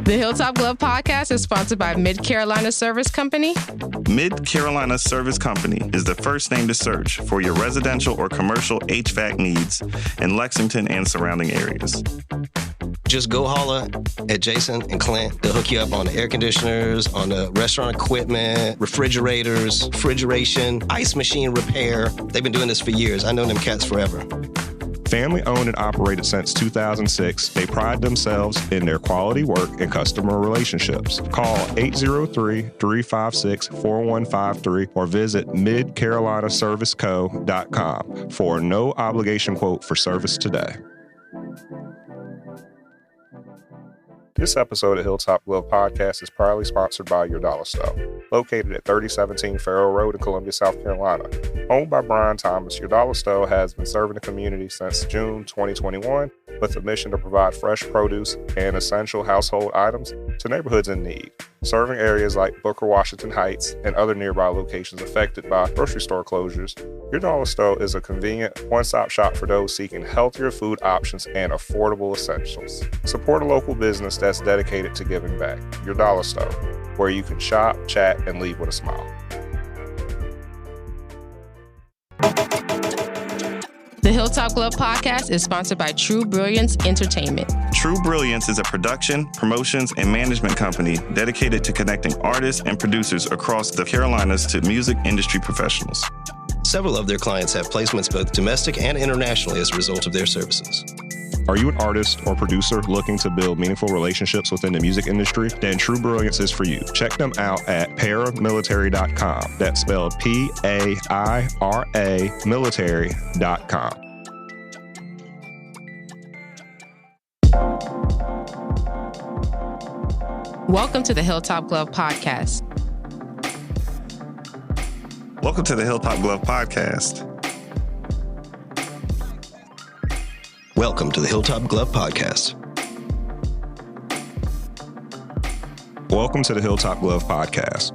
The Hilltop Glove Podcast is sponsored by Mid Carolina Service Company. Mid Carolina Service Company is the first name to search for your residential or commercial HVAC needs in Lexington and surrounding areas. Just go holler at Jason and Clint. They'll hook you up on the air conditioners, on the restaurant equipment, refrigerators, refrigeration, ice machine repair. They've been doing this for years. I know them cats forever. Family owned and operated since 2006, they pride themselves in their quality work and customer relationships. Call 803-356-4153 or visit midcarolinaserviceco.com for a no obligation quote for service today. This episode of Hilltop Glove Podcast is proudly sponsored by Your Dollar Store. Located at 3017 Farrell Road in Columbia, South Carolina. Owned by Brian Thomas, Your Dollar Store has been serving the community since June 2021 with a mission to provide fresh produce and essential household items to neighborhoods in need, serving areas like Booker, Washington Heights, and other nearby locations affected by grocery store closures. Your Dollar Store is a convenient one-stop shop for those seeking healthier food options and affordable essentials. Support a local business that's dedicated to giving back. Your Dollar Store, where you can shop, chat, and leave with a smile. The Hilltop Glove Podcast is sponsored by True Brilliance Entertainment. True Brilliance is a production, promotions, and management company dedicated to connecting artists and producers across the Carolinas to music industry professionals. Several of their clients have placements both domestic and internationally as a result of their services. Are you an artist or producer looking to build meaningful relationships within the music industry? Then True Brilliance is for you. Check them out at paramilitary.com. That's spelled P-A-I-R-A military.com. Welcome to the Hilltop Glove Podcast. Welcome to the Hilltop Glove Podcast. Welcome to the Hilltop Glove Podcast. Welcome to the Hilltop Glove Podcast.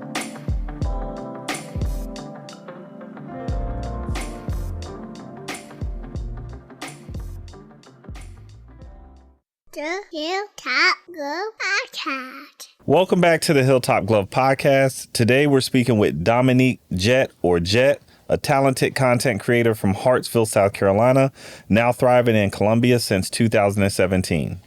The Hilltop Glove Podcast. Welcome back to the Hilltop Glove Podcast. Today we're speaking with Dominique Jett, or Jett, a talented content creator from Hartsville, South Carolina, now thriving in Columbia since 2017.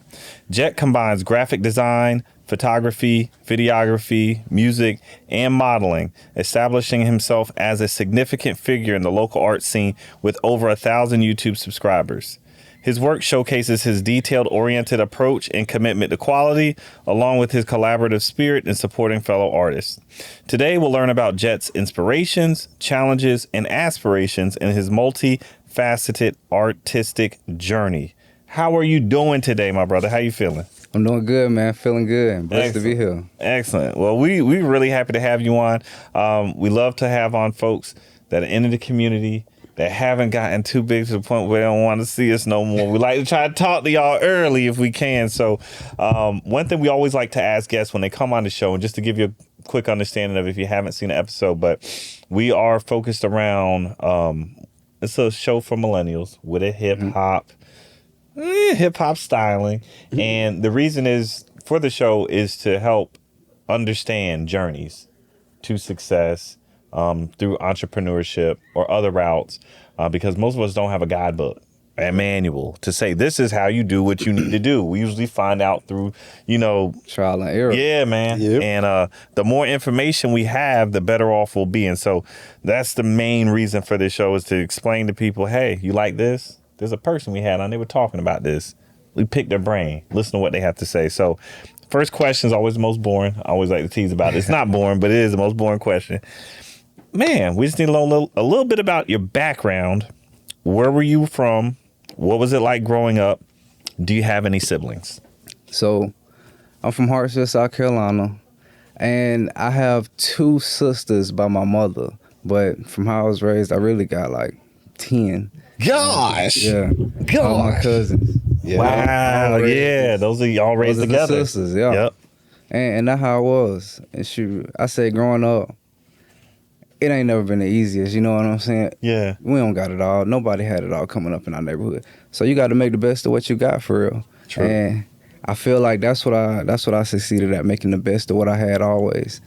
Jett combines graphic design, photography, videography, music, and modeling, establishing himself as a significant figure in the local art scene with over 1,000 YouTube subscribers. His work showcases his detailed-oriented approach and commitment to quality, along with his collaborative spirit in supporting fellow artists. Today, we'll learn about Jett's inspirations, challenges, and aspirations in his multifaceted artistic journey. How are you doing today, my brother? How you feeling? I'm doing good, man. Feeling good. Blessed to be here. Excellent. Well, we're really happy to have you on. We love to have on folks that are in the community that haven't gotten too big to the point where they don't want to see us no more. We like to try to talk to y'all early if we can. So one thing we always like to ask guests when they come on the show, and just to give you a quick understanding of if you haven't seen the episode, but we are focused around, it's a show for millennials with a hip hop styling. And the reason is for the show is to help understand journeys to success, through entrepreneurship or other routes, because most of us don't have a guidebook, a manual to say this is how you do what you need to do. We usually find out through, trial and error. Yeah, man. Yep. And the more information we have, the better off we'll be. And so that's the main reason for this show, is to explain to people, hey, you like this? There's a person we had on, they were talking about this. We picked their brain, listen to what they have to say. So first question is always the most boring. I always like to tease about it. It's not boring, but it is the most boring question. Man, we just need to know a little bit about your background. Where were you from? What was it like growing up? Do you have any siblings? So I'm from Hartsville, South Carolina, and I have two sisters by my mother. But from how I was raised, I really got like 10. Gosh. Yeah. Gosh. All my cousins. Yeah. Wow. Yeah. Those are y'all raised together. The sisters, yeah. Yep. And that's how I was. And shoot, I say growing up, it ain't never been the easiest, you know what I'm saying? Yeah. We don't got it all. Nobody had it all coming up in our neighborhood. So you got to make the best of what you got, for real. True. And I feel like that's what I succeeded at, making the best of what I had always.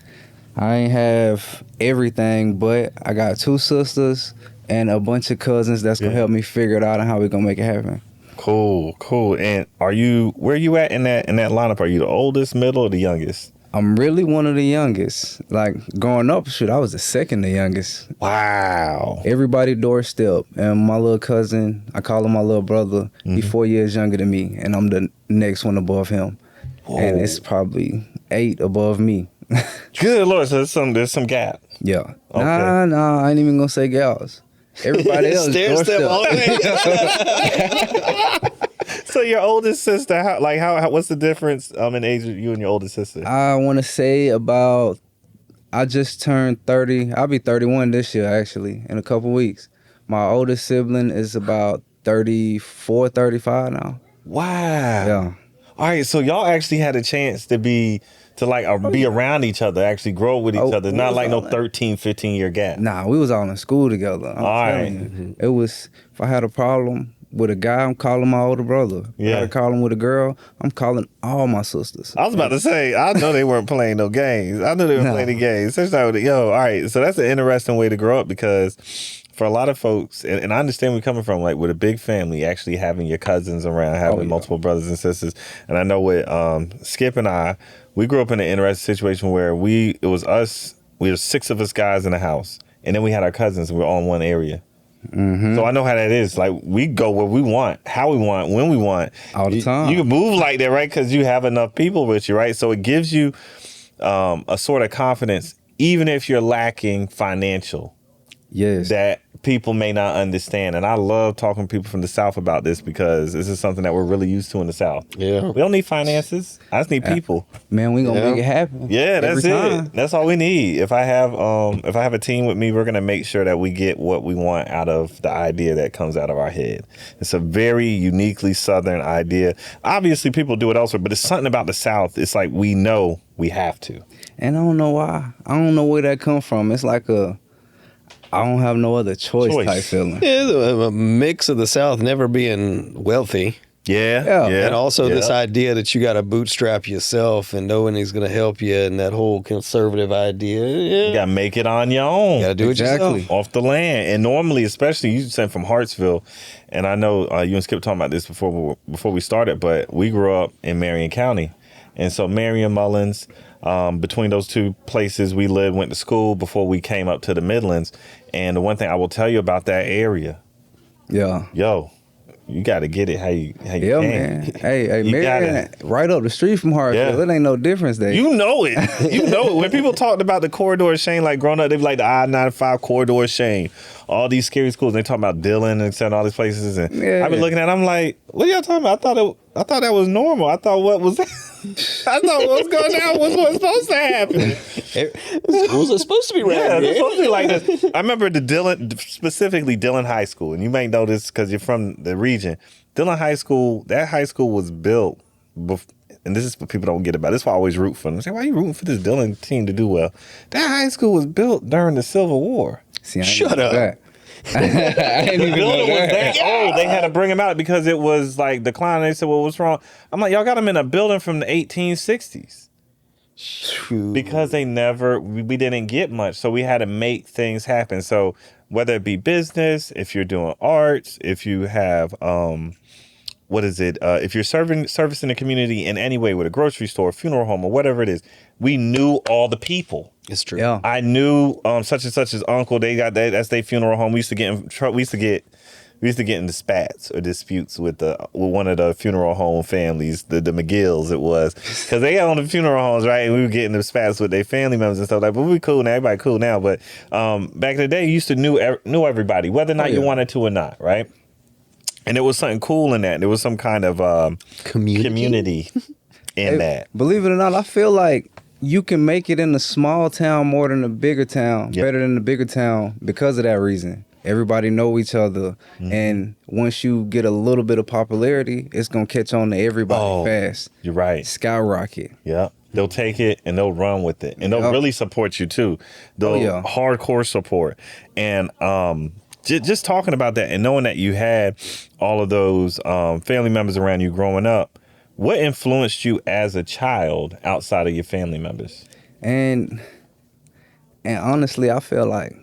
I ain't have everything, but I got 2 sisters and a bunch of cousins that's gonna help me figure it out and how we gonna make it happen. Cool. And where are you at in that lineup? Are you the oldest, middle, or the youngest? I'm really one of the youngest. Like, growing up, I was the second the youngest. Wow. Everybody doorstep. And my little cousin, I call him my little brother. He's 4 years younger than me, and I'm the next one above him. Whoa. And it's probably 8 above me. Good Lord, so there's some gap. Yeah. Okay. Nah, I ain't even gonna say gals. Everybody else doorstep. So your oldest sister, how what's the difference in age of you and your oldest sister? I want to say I just turned 30. I'll be 31 this year, actually, in a couple weeks. My oldest sibling is about 34, 35 now. Wow. Yeah. All right, so y'all actually had a chance to be around each other, actually grow with each other, not like no 13, 15-year gap. Nah, we was all in school together. I'm telling you. It was, if I had a problem with a guy, I'm calling my older brother. Yeah. If I had a problem with a girl, I'm calling all my sisters. I was about to say, I know they weren't playing no games. I knew they were playing the games. All right, so that's an interesting way to grow up, because for a lot of folks, and I understand where you're coming from, like with a big family, actually having your cousins around, having multiple brothers and sisters. And I know with Skip and I, we grew up in an interesting situation where it was us, we were 6 of us guys in the house, and then we had our cousins, and we were all in one area. Mm-hmm. So I know how that is. Like, we go where we want, how we want, when we want. All the time. You can move like that, right? Because you have enough people with you, right? So it gives you a sort of confidence, even if you're lacking financial. Yes. That people may not understand. And I love talking to people from the South about this, because this is something that we're really used to in the South. Yeah. We don't need finances. I just need people. Man, we gonna make it happen. Yeah, that's every time. it. That's all we need. If I have a team with me, we're gonna make sure that we get what we want out of the idea that comes out of our head. It's a very uniquely Southern idea. Obviously, people do it elsewhere, but it's something about the South. It's like we know we have to. And I don't know why. I don't know where that come from. It's like I don't have no other choice type feeling. Yeah, a mix of the South never being wealthy. Yeah. And also this idea that you got to bootstrap yourself and no one is going to help you, and that whole conservative idea. Yeah. You got to make it on your own. You got to do it yourself. Off the land. And normally, especially, you said from Hartsville, and I know you and Skip talking about this before we started, but we grew up in Marion County. And so Marion, Mullins, between those 2 places we went to school before we came up to the Midlands. And the one thing I will tell you about that area, you got to get it how you can. Man. Hey, Marion, right up the street from Hartsville. It ain't no difference there. You know it. When people talked about the corridor of shame, like growing up, they'd be like the I-95 corridor of shame. All these scary schools. They talking about Dillon and all these places. And I've been looking at it, I'm like, what are y'all talking about? I thought that was normal. I thought what was I thought what was going on was what's supposed to happen. Schools are supposed to be they're supposed to be like this. I remember specifically Dillon High School, and you may know this because you're from the region. Dillon High School, that high school was built, and this is what people don't get about. This is why I always root for them. I say, why are you rooting for this Dillon team to do well? That high school was built during the Civil War. See, shut up. I didn't even know that. Oh, they had to bring him out because it was like declining. They said, well, what's wrong? I'm like, y'all got him in a building from the 1860s. Because we didn't get much. So we had to make things happen. So whether it be business, if you're doing arts, if you have, if you're servicing the community in any way with a grocery store, funeral home, or whatever it is, we knew all the people. It's true. Yeah. I knew such and such as uncle. They got that. That's their funeral home. We used to get in trouble. We used to get into spats or disputes with one of the funeral home families, the McGills. It was because they owned the funeral homes, right? And we were getting into spats with their family members and stuff like. But we cool now. Everybody cool now. But back in the day, you used to knew everybody, whether or not you wanted to or not, right? And there was something cool in that. There was some kind of community in that. Believe it or not, I feel like you can make it in a small town more than a bigger town, better than the bigger town because of that reason. Everybody know each other, and once you get a little bit of popularity, it's gonna catch on to everybody fast. You're right. Skyrocket. Yeah. They'll take it and they'll run with it, and they'll really support you too. They'll hardcore support. And just talking about that and knowing that you had all of those family members around you growing up, What influenced you as a child outside of your family members? And honestly, I feel like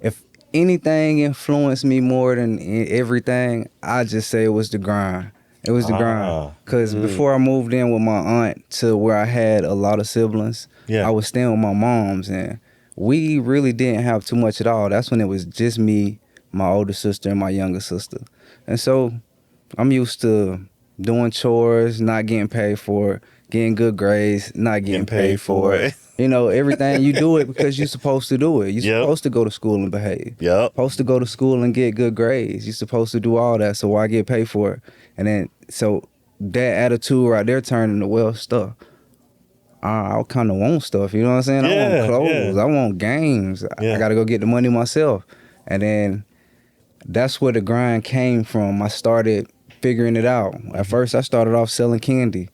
if anything influenced me more than everything, I just say it was the grind. It was the grind. Because before I moved in with my aunt to where I had a lot of siblings, I was staying with my moms, and we really didn't have too much at all. That's when it was just me, my older sister, and my younger sister. And so I'm used to doing chores, not getting paid for it, getting good grades, not getting paid for it. You know, everything you do it because you're supposed to do it. You're supposed to go to school and behave. Supposed to go to school and get good grades. You're supposed to do all that, so why get paid for it? And then, so that attitude right there turned into, well, stuff. I kind of want stuff, you know what I'm saying? I want clothes, I want games. I got to go get the money myself. And then that's where the grind came from. I started figuring it out. At first, I started off selling candy.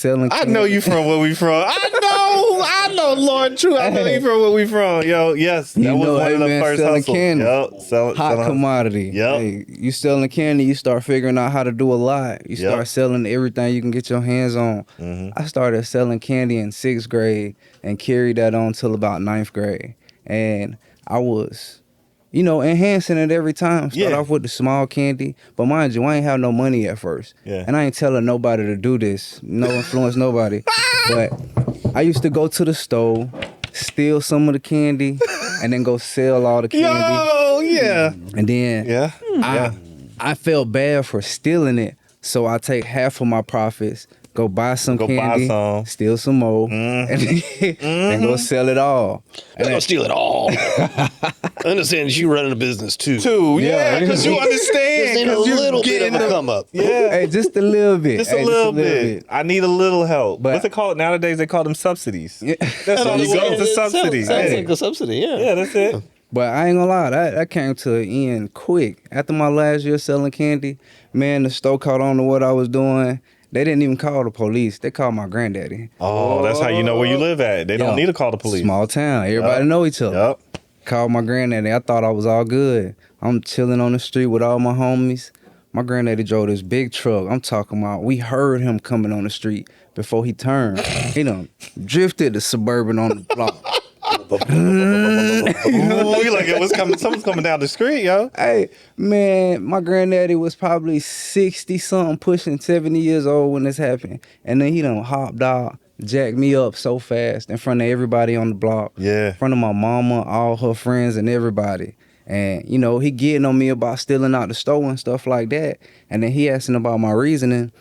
I know you from where we from. I know, Lord, true. I know you from where we from. Yo, yes, that was one of the first selling hustles. Candy. Yep, hot commodity. Yep. Hey, you selling candy, you start figuring out how to do a lot. You start selling everything you can get your hands on. I started selling candy in 6th grade and carried that on till about 9th grade. And I was, you know, enhancing it every time. Start off with the small candy. But mind you, I ain't have no money at first. And I ain't telling nobody to do this. No influence nobody. But I used to go to the store, steal some of the candy, and then go sell all the candy. Yo, yeah. And then I felt bad for stealing it. So I take half of my profits, go buy some candy, steal some more, and go sell it all. And don't steal it all. I understand you running a business too. Yeah, because you understand. Just need a little bit of a come up. Yeah. Hey, just a little bit. Just a little bit. I need a little help. But what's it called? Nowadays they call them subsidies. That's all it was, a subsidy. Sounds like a subsidy, Yeah, that's it. But I ain't gonna lie, that came to an end quick. After my last year selling candy, man, the store caught on to what I was doing. They didn't even call the police. They called my granddaddy. Oh, that's how you know where you live at. They don't need to call the police. Small town. Everybody know each other. Called my granddaddy. I thought I was all good. I'm chilling on the street with all my homies. My granddaddy drove this big truck. I'm talking about, we heard him coming on the street before he turned. He done drifted the Suburban on the block. Ooh, like it was coming. Someone's coming down the street, yo. Hey, man, my granddaddy was probably 60-something, pushing 70 years old when this happened. And then he done hopped out, jacked me up so fast in front of everybody on the block. In front of my mama, all her friends, and everybody. And, you know, he getting on me about stealing out the store and stuff like that. And then he asking about my reasoning.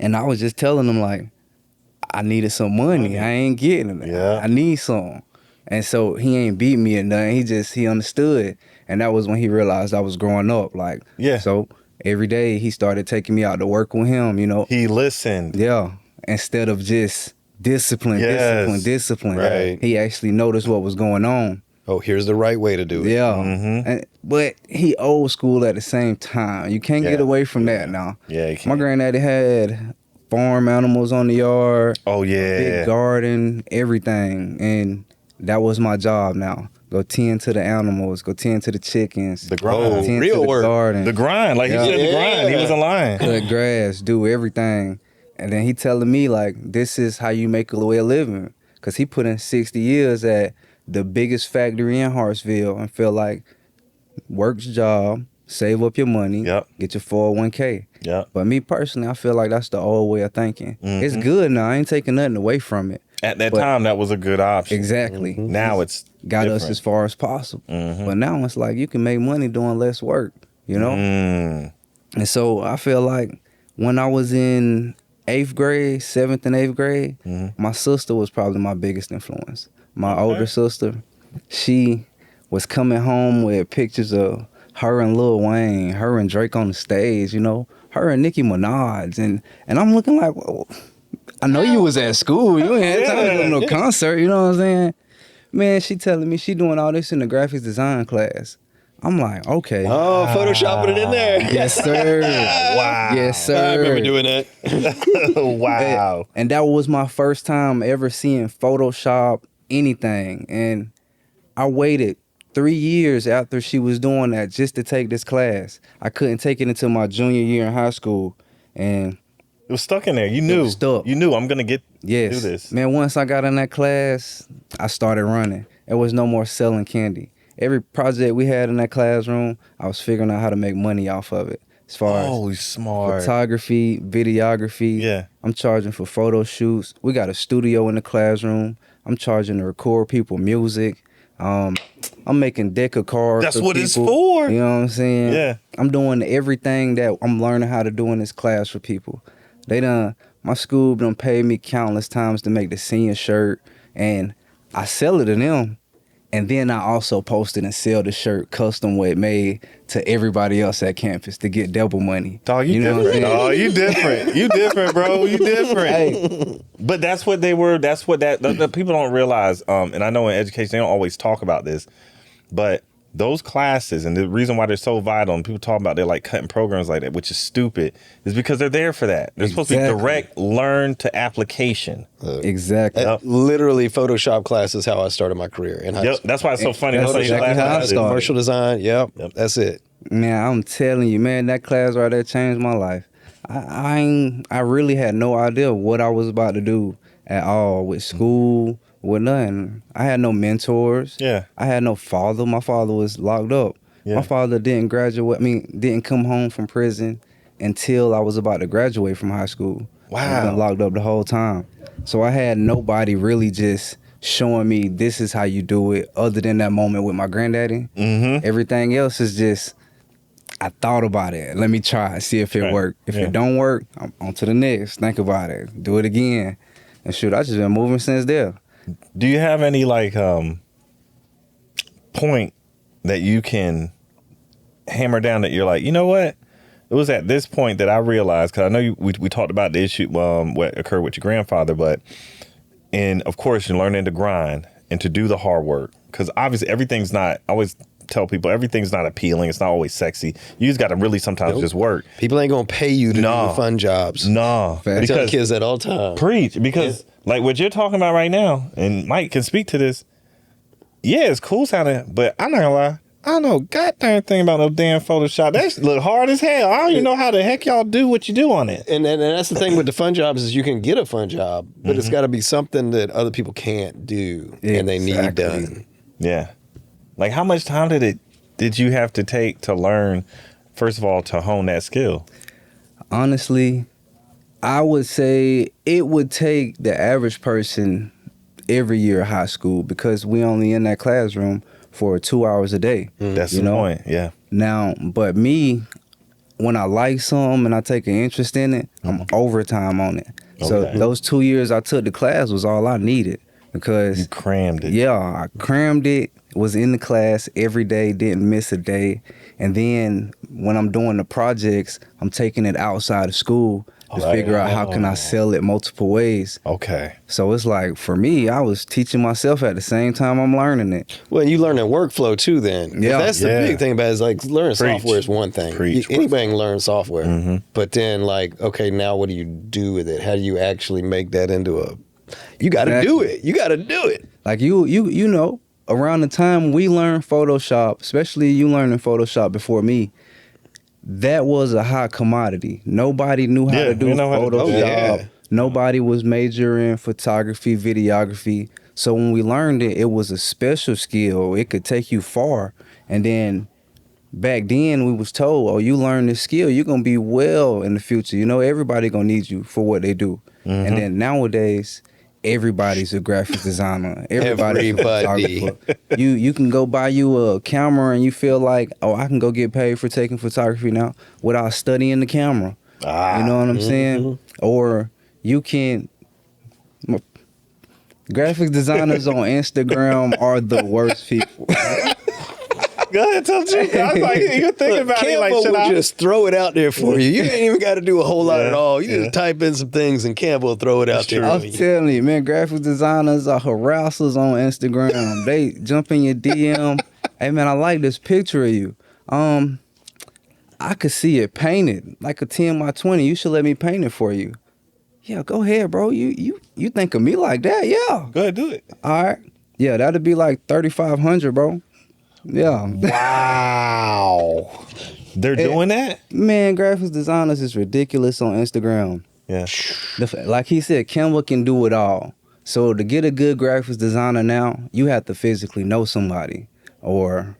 And I was just telling him, like, I needed some money. I ain't getting it. I need some. And so he ain't beat me or nothing. He understood. And that was when he realized I was growing up. Like, so every day he started taking me out to work with him, you know. He listened. Instead of just discipline. Right. He actually noticed what was going on. Oh, here's the right way to do it. But he old school at the same time. You can't get away from that now. You can't. My granddaddy had farm animals on the yard. Big garden, everything. And that was my job now. Go tend to the animals, go tend to the chickens. The grind. Tend real to the work. garden. The grind. Like he said, the grind. He was a lion. Cut grass, do everything. And then he telling me, like, this is how you make a way of living. Because he put in 60 years at the biggest factory in Hartsville and felt like, work your job, save up your money, get your 401k. But me personally, I feel like that's the old way of thinking. It's good now. I ain't taking nothing away from it. At that time, that was a good option. Exactly. Now it's got different. us as far as possible. But now it's like you can make money doing less work, you know? And so I feel like when I was in 8th grade, 7th and 8th grade, my sister was probably my biggest influence. My older sister, she was coming home with pictures of her and Lil Wayne, her and Drake on the stage, you know, her and Nicki Minaj. And I'm looking like, well, I know you was at school. You ain't had time to go to no concert, you know what I'm saying? Man, she telling me she doing all this in the graphics design class. I'm like, okay. Oh, photoshopping it in there. Yes, sir. Wow. Yes, sir. I remember doing that. Wow. And that was my first time ever seeing Photoshop anything. And I waited 3 years after she was doing that just to take this class. I couldn't take it until my junior year in high school. And It was stuck in there. You knew. Stuck. You knew I'm gonna do Yes. this. Man, once I got in that class, I started running. There was no more selling candy. Every project we had in that classroom, I was figuring out how to make money off of it. As far as smart. photography, videography. Yeah. I'm charging for photo shoots. We got a studio in the classroom. I'm charging to record people music. I'm making deck cards. That's for what people. it's for. You know what I'm saying? Yeah. I'm doing everything that I'm learning how to do in this class for people. My school done paid me countless times to make the senior shirt, and I sell it to them. And then I also posted and sell the shirt custom made to everybody else at campus to get double money. Dog, you know different. what I'm Dog, you different. You different, bro. You different. Hey. But that's what they were. That's what the people don't realize. And I know in education they don't always talk about this, but those classes and the reason why they're so vital and people talk about they're like cutting programs like that, which is stupid, is because they're there for that. They're supposed to be direct learn to application. Exactly. Literally, Photoshop class is how I started my career in high Yep. school. That's why it's so funny. That's That's exactly how I started. Commercial design. Yep. That's it. Man, I'm telling you, man, that class right there changed my life. I really had no idea what I was about to do at all with school, with nothing. I had no mentors. Yeah. I had no father. My father was locked up. Yeah. My father didn't didn't come home from prison until I was about to graduate from high school. Wow. I've been locked up the whole time. So I had nobody really just showing me this is how you do it other than that moment with my granddaddy. Mm-hmm. Everything else is just, I thought about it. Let me try, see if it worked. If it don't work, I'm on to the next. Think about it. Do it again. And shoot, I just been moving since there. Do you have any point that you can hammer down that you're like, you know what? It was at this point that I realized, because I know we talked about the issue, what occurred with your grandfather, and of course you're learning to grind and to do the hard work, because obviously everything's not, I always tell people everything's not appealing. It's not always sexy. You just got to really sometimes just work. People ain't going to pay you to do the fun jobs. No. I tell kids that all the time. Preach, because like what you're talking about right now, and Mike can speak to this, yeah, it's cool sounding, but I'm not gonna lie, I don't know goddamn thing about no damn Photoshop. That look hard as hell. I don't even know how the heck y'all do what you do on it. And that's the thing with the fun jobs is you can get a fun job, but it's got to be something that other people can't do and they need done. Yeah. Like how much time did you have to take to learn, first of all, to hone that skill? Honestly, I would say it would take the average person every year of high school, because we only in that classroom for 2 hours a day. That's the point, yeah. Now, but me, when I like something and I take an interest in it, I'm overtime on it. So those 2 years I took the class was all I needed, because you crammed it. Yeah, I crammed it, was in the class every day, didn't miss a day. And then when I'm doing the projects, I'm taking it outside of school to figure out how can I sell it multiple ways. Okay. So it's like, for me, I was teaching myself at the same time I'm learning it. Well, and you learn that workflow too then. Yeah. That's the big thing about it, is like learning software is one thing. Anybody can learn software. But then like, okay, now what do you do with it? How do you actually make that into you got to do it. You got to do it. Like you know, around the time we learned Photoshop, especially you learning Photoshop before me, that was a hot commodity. Nobody knew how to do Photoshop. Nobody was majoring photography, videography. So when we learned it, it was a special skill. It could take you far. And then back then we was told, oh, you learn this skill, you're going to be well in the future. You know, everybody going to need you for what they do. And then nowadays, everybody's a graphic designer. Everybody's a photographer. You can go buy you a camera and you feel like, oh, I can go get paid for taking photography now without studying the camera. You know what I'm saying? Or you can... Graphic designers on Instagram are the worst people. Go ahead, tell the truth. I was like, you think about it like, should I just throw it out there for you? You ain't even got to do a whole lot at all. You just type in some things and Canva will throw it out there. I'm telling you, man, graphic designers are harassers on Instagram. They jump in your DM. Hey, man, I like this picture of you. I could see it painted like a 10 by 20. You should let me paint it for you. Yeah, go ahead, bro. You think of me like that? Yeah. Go ahead, do it. All right. Yeah, that'd be like $3,500, bro. Yeah. Wow. They're doing that? Man, graphics designers is ridiculous on Instagram. Yeah. Like he said, Canva can do it all. So to get a good graphics designer now, you have to physically know somebody, or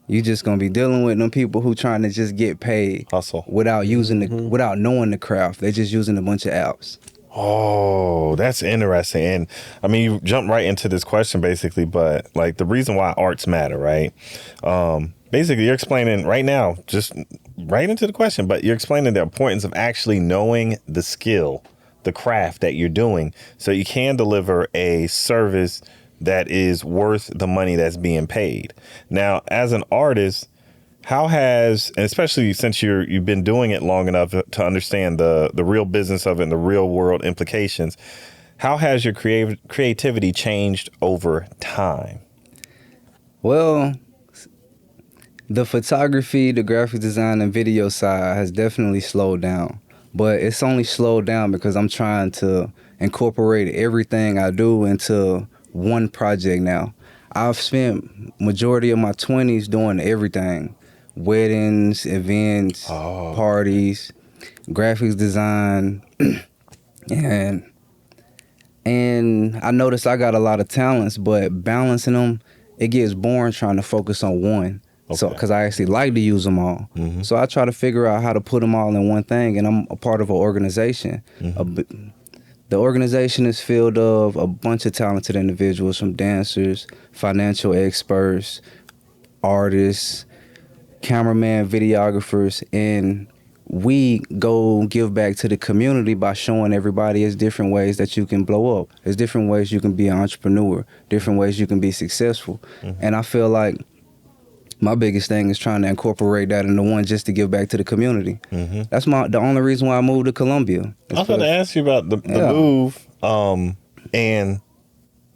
you just gonna be dealing with them people who trying to just get paid, hustle, without using without knowing the craft. They just using a bunch of apps. Oh, that's interesting. And I mean, you jumped right into this question basically, but like the reason why arts matter, right? Basically, you're explaining right now, just right into the question, but you're explaining the importance of actually knowing the skill, the craft that you're doing, so you can deliver a service that is worth the money that's being paid. Now, as an artist, how has, and especially since you've been doing it long enough to understand the real business of it and the real world implications, how has your creativity changed over time? Well, the photography, the graphic design, and video side has definitely slowed down. But it's only slowed down because I'm trying to incorporate everything I do into one project now. I've spent majority of my 20s doing everything. Weddings, events, parties, graphics design, and I noticed I got a lot of talents, but balancing them, it gets boring trying to focus on one. Okay. So, because I actually like to use them all. Mm-hmm. So I try to figure out how to put them all in one thing, and I'm a part of an organization. Mm-hmm. The organization is filled of a bunch of talented individuals, from dancers, financial experts, artists, cameraman, videographers, and we go give back to the community by showing everybody there's different ways that you can blow up. There's different ways you can be an entrepreneur, different ways you can be successful. Mm-hmm. And I feel like my biggest thing is trying to incorporate that into one, just to give back to the community. Mm-hmm. That's the only reason why I moved to Columbia. I was going to ask you about the move, and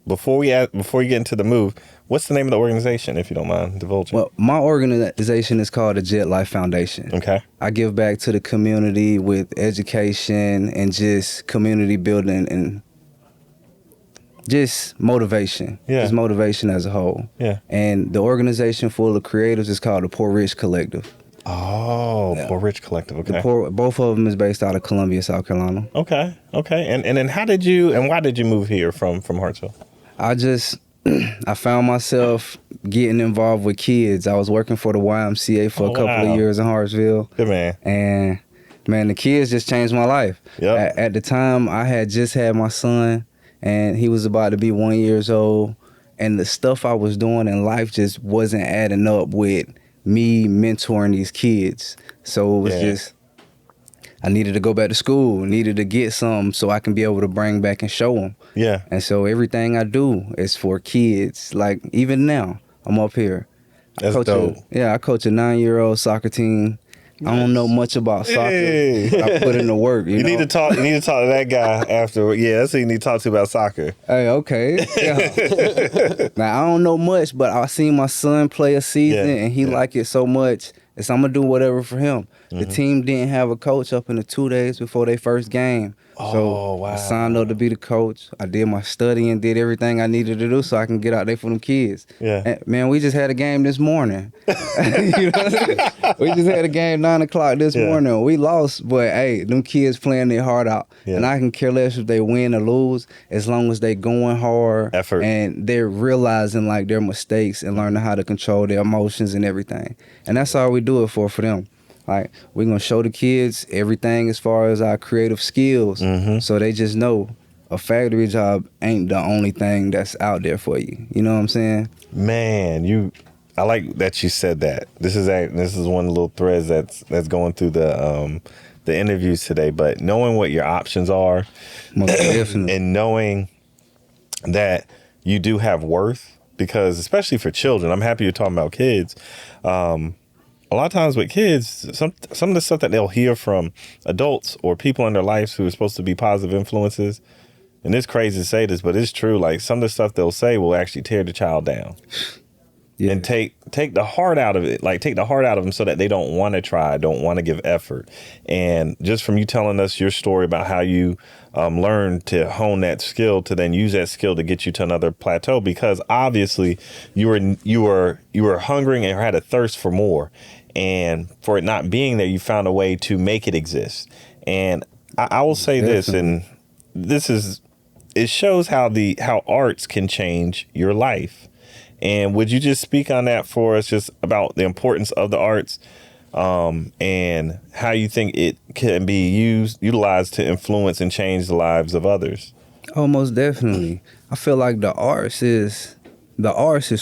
before you get into the move, what's the name of the organization, if you don't mind divulging? Well, my organization is called the Jett Life Foundation. Okay. I give back to the community with education and just community building and just motivation. Yeah. Just motivation as a whole. Yeah. And the organization full of creatives is called the Poor Rich Collective. Oh, yeah. Poor Rich Collective. Okay. Both of them is based out of Columbia, South Carolina. Okay. And then why did you move here from Hartsville? I found myself getting involved with kids. I was working for the YMCA for a couple of years in Hartsville. Good man. And man, the kids just changed my life. Yep. At the time, I had just had my son, and he was about to be 1 year old, and the stuff I was doing in life just wasn't adding up with me mentoring these kids. So it was just, I needed to go back to school, needed to get some so I can be able to bring back and show them. Yeah. And so everything I do is for kids. Like even now, I'm up here. That's dope. I coach a 9-year-old soccer team. Nice. I don't know much about soccer. Hey. I put in the work. You know? need to talk. You need to talk to that guy after. Yeah, that's who you need to talk to about soccer. Hey, okay. Yeah. Now I don't know much, but I seen my son play a season, and he liked it so much. So I'm gonna do whatever for him. Mm-hmm. The team didn't have a coach up in the 2 days before their first game. So I signed up to be the coach. I did my studying, did everything I needed to do so I can get out there for them kids. Yeah. And, man, we just had a game this morning. You know what I'm saying? We just had a game 9 o'clock this morning. We lost, but hey, them kids playing their heart out. Yeah. And I can care less if they win or lose, as long as they going hard. Effort. And they're realizing like their mistakes and learning how to control their emotions and everything. And that's all we do it for them. Like, we're going to show the kids everything as far as our creative skills, so they just know a factory job ain't the only thing that's out there for you. You know what I'm saying? Man, I like that you said that. This is one of the little threads that's going through the interviews today. But knowing what your options are, and knowing that you do have worth, because especially for children, I'm happy you're talking about kids. A lot of times with kids, some of the stuff that they'll hear from adults or people in their lives who are supposed to be positive influences, and it's crazy to say this, but it's true. Like, some of the stuff they'll say will actually tear the child down. Yeah. And take the heart out of it, like take the heart out of them so that they don't want to try, don't want to give effort. And just from you telling us your story about how you learned to hone that skill to then use that skill to get you to another plateau, because obviously you were hungering and had a thirst for more. And for it not being there, you found a way to make it exist. And I will say this, and it shows how arts can change your life. And would you just speak on that for us, just about the importance of the arts, and how you think it can be utilized to influence and change the lives of others? Oh, most definitely. I feel like the arts is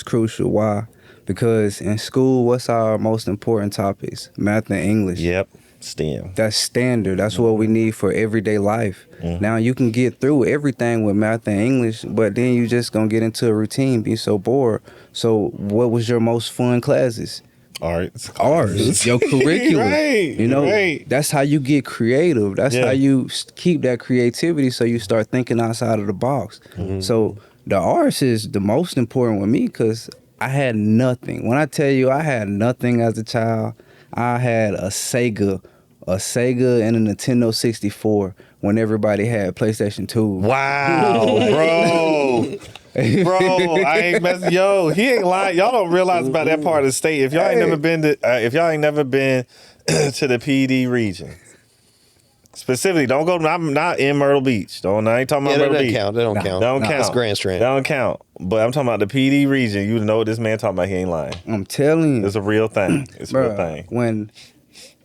crucial. Why? Because in school, what's our most important topics? Math and English. Yep. STEM. That's standard. That's what we need for everyday life. Now you can get through everything with math and English, but then you just gonna get into a routine, be so bored. So what was your most fun classes? Arts. Your curriculum. Right, you know, right. That's how you get creative. That's how you keep that creativity, so you start thinking outside of the box. So the arts is the most important with me, because I had nothing. When I tell you I had nothing as a child, I had a Sega and a Nintendo 64 when everybody had PlayStation 2. Wow, bro. Bro, I ain't messing. Yo, he ain't lying. Y'all don't realize about that part of the state. If y'all ain't never been to, to the PD region, specifically, don't go. I'm not in Myrtle Beach. I ain't talking about Myrtle Beach. They don't count. That's Grand Strand. They don't count. But I'm talking about the PD region. You know what this man talking about. He ain't lying. I'm telling you, it's a real thing. It's a real thing. When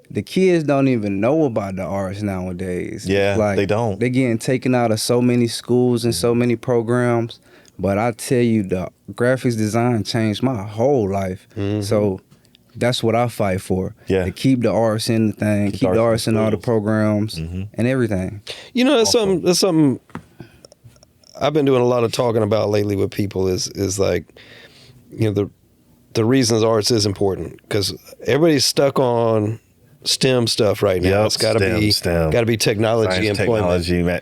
the kids don't even know about the arts nowadays. Yeah, like, they don't. They're getting taken out of so many schools and so many programs. But I tell you, the graphics design changed my whole life. So that's what I fight for. Yeah. To keep the arts in the thing, keep the arts in all the programs and everything. You know, that's something I've been doing a lot of talking about lately with people is like, you know, the reasons arts is important, because everybody's stuck on STEM stuff right now. Yep, it's got to be technology, science, employment. technology, man.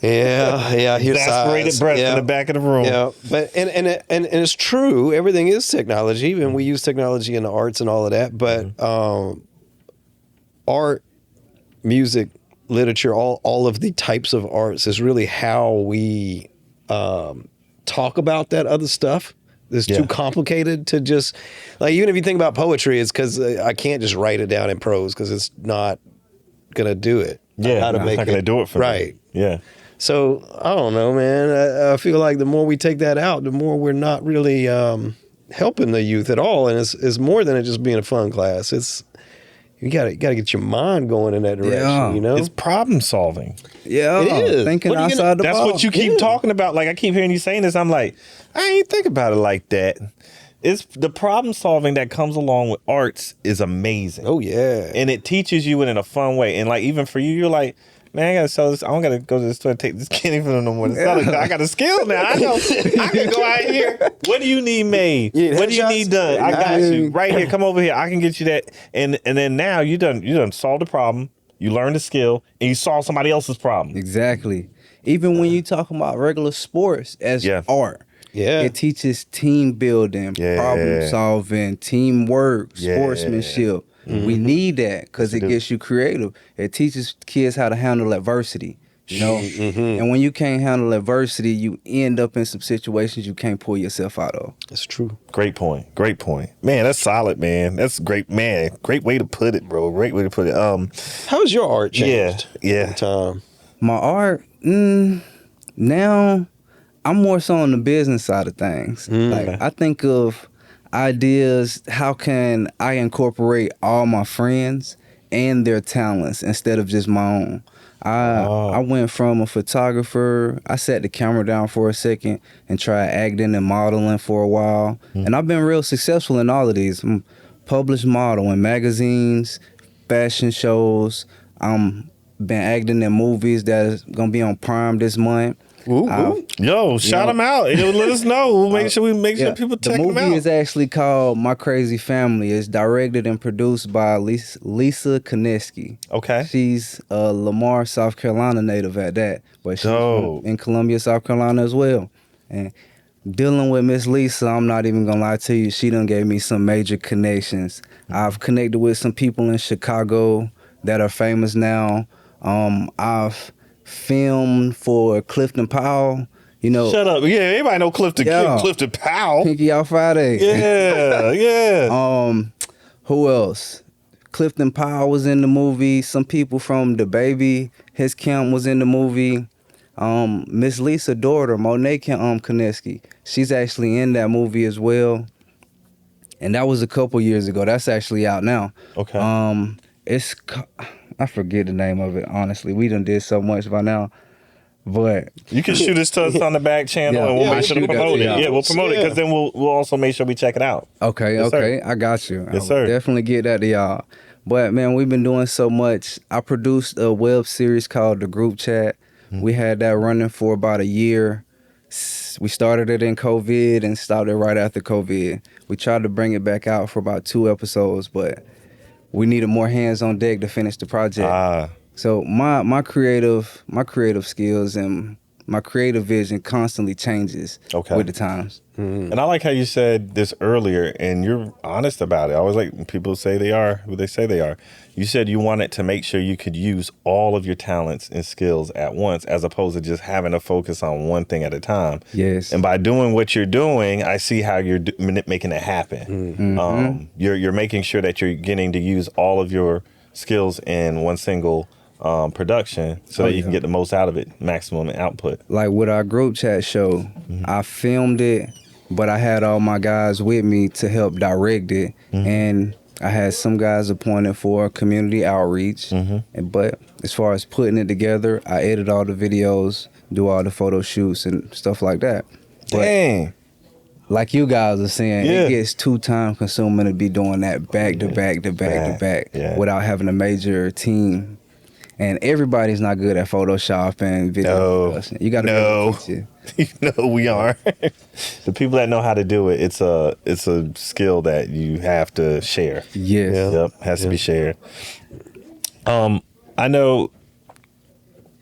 Yeah. Exasperated breath in the back of the room. Yeah, but and it's true. Everything is technology, and we use technology in the arts and all of that. But art, music, literature, all of the types of arts is really how we talk about that other stuff. It's too complicated to just, like, even if you think about poetry, it's because I can't just write it down in prose, because it's not gonna do it. Yeah, it's not gonna do it for right. me. Yeah. So I don't know, man. I feel like the more we take that out, the more we're not really helping the youth at all. And it's more than it just being a fun class. It's you gotta get your mind going in that direction. You know, it's problem solving. Yeah, it is. Thinking outside the box. That's what you keep talking about. Like, I keep hearing you saying this. I'm like, I ain't think about it like that. It's the problem solving that comes along with arts is amazing. Oh yeah, and it teaches you in a fun way. And like, even for you, you're like, man, I gotta sell this. I don't gotta go to the store and take this candy from them no more. I got a skill now. I know I can go out here. What do you need made? What do you need done? I got you right here. Come over here. I can get you that. And then now you done solved the problem. You learned a skill and you solve somebody else's problem. Exactly. Even when you talk about regular sports as art. Yeah. It teaches team building, problem solving, teamwork, sportsmanship. We need that because it gets you creative. It teaches kids how to handle adversity, you know? And when you can't handle adversity, you end up in some situations you can't pull yourself out of. That's true. Great point. Man, that's solid, man. That's great, man. Great way to put it, bro. Great way to put it. How's your art changed? Yeah. Tom? My art, now I'm more so on the business side of things. Like, I think of ideas, how can I incorporate all my friends and their talents instead of just my own? I went from a photographer, I sat the camera down for a second and tried acting and modeling for a while. And I've been real successful in all of these. I'm published model in magazines, fashion shows. I'm been acting in movies that's gonna be on Prime this month. Yo, shout them out. Let us know. Make sure people check them out. The movie is actually called My Crazy Family. It's directed and produced by Lisa Koneski. Okay. She's a Lamar, South Carolina native at that. But she's in Columbia, South Carolina as well. And dealing with Miss Lisa, I'm not even going to lie to you, she done gave me some major connections. I've connected with some people in Chicago that are famous now. I've filmed for Clifton Powell, you know. Shut up. Yeah, everybody know Clifton Powell. Pinky Out Friday. Yeah. Who else? Clifton Powell was in the movie. Some people from The Baby, his camp was in the movie. Miss Lisa's daughter, Monet Koneski, she's actually in that movie as well. And that was a couple years ago. That's actually out now. Okay. I forget the name of it, honestly. We done did so much by now. But you can shoot us to us on the back channel, and we'll make sure to promote it. Yeah, we'll promote it, because then we'll also make sure we check it out. Okay, yes, okay. Sir. I got you. Yes, sir. Definitely get that to y'all. But, man, we've been doing so much. I produced a web series called The Group Chat. Mm-hmm. We had that running for about a year. We started it in COVID and stopped it right after COVID. We tried to bring it back out for about 2 episodes, but we needed more hands on deck to finish the project. So my creative skills and my creative vision constantly changes with the times. Mm. And I like how you said this earlier, and you're honest about it. I always like when people say they are who they say they are. You said you wanted to make sure you could use all of your talents and skills at once, as opposed to just having to focus on one thing at a time. Yes. And by doing what you're doing, I see how you're making it happen. Mm-hmm. You're making sure that you're getting to use all of your skills in one single production, so that you can get the most out of it, maximum output. Like with our group chat show, I filmed it, but I had all my guys with me to help direct it, and I had some guys appointed for community outreach. But as far as putting it together, I edit all the videos, do all the photo shoots and stuff like that. Dang. But like you guys are saying, it gets too time consuming to be doing that back to back without having a major team. And everybody's not good at Photoshop and video production. You got to No, we are. The people that know how to do it, it's a skill that you have to share. Yes. Yep, has to be shared. I know